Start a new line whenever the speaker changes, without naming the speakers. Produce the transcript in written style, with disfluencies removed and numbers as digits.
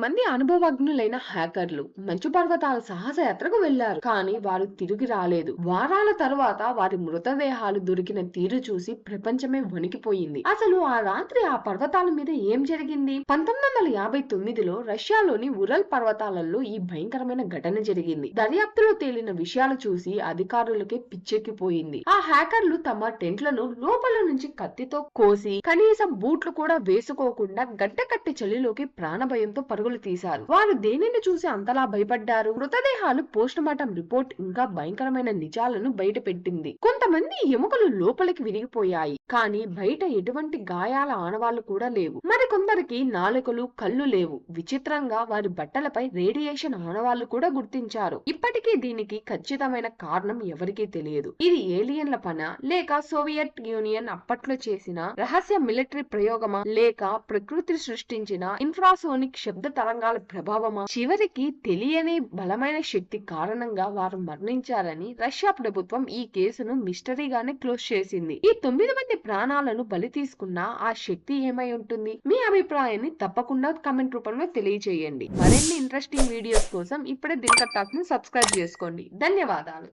మంది అనుభవజ్ఞులైన హ్యాకర్లు మంచు పర్వతాల సాహసయాత్రకు వెళ్లారు. కానీ వారు తిరిగి రాలేదు. వారాల తరువాత వారి మృతదేహాలు దొరికిన తీరు చూసి ప్రపంచమే వణికిపోయింది. అసలు ఆ రాత్రి ఆ పర్వతాల మీద ఏం జరిగింది? 1959లో రష్యాలోని ఉరల్ పర్వతాలలో ఈ భయంకరమైన ఘటన జరిగింది. దర్యాప్తులో తేలిన విషయాలు చూసి అధికారులకే పిచ్చెక్కిపోయింది. ఆ హ్యాకర్లు తమ టెంట్లను లోపల నుంచి కత్తితో కోసి కనీసం బూట్లు కూడా వేసుకోకుండా గడ్డకట్టి చలిలోకి ప్రాణభయంతో పరుగులు తీశారు. వారు దేనిని చూసి అంతలా భయపడ్డారు? మృతదేహాలు పోస్టుమార్టం రిపోర్ట్ ఇంకా భయంకరమైన నిజాలను బయట పెట్టింది. కొంతమంది ఎముకలు లోపలికి విరిగిపోయాయి, కానీ బయట ఎటువంటి గాయాల ఆనవాళ్లు కూడా లేవు. మరికొందరికి నాలుకలు, కళ్ళు లేవు. విచిత్రంగా వారి బట్టలపై రేడియేషన్ ఆనవాళ్లు కూడా గుర్తించారు. ఇప్పటికీ దీనికి ఖచ్చితమైన కారణం ఎవరికీ తెలియదు. ఇది ఏలియన్ల పనా, లేక సోవియట్ యూనియన్ అప్పట్లో చేసిన రహస్య మిలిటరీ ప్రయోగమా, లేక ప్రకృతి సృష్టించిన ఇన్ఫ్రాసోనిక్ శబ్ద తరంగాల ప్రభావమా? చివరికి తెలియని బలమైన శక్తి కారణంగా వారు మరణించారని రష్యా ప్రభుత్వం ఈ కేసును మిస్టరీగానే క్లోజ్ చేసింది. ఈ 9 మంది ప్రాణాలను బలి తీసుకున్న ఆ శక్తి ఏమై ఉంటుంది? మీ అభిప్రాయాన్ని తప్పకుండా కామెంట్ రూపంలో తెలియజేయండి. మరిన్ని ఇంట్రెస్టింగ్ వీడియోస్ కోసం ఇప్పుడే దినకర్ టాక్స్ ని సబ్స్క్రైబ్ చేసుకోండి. ధన్యవాదాలు.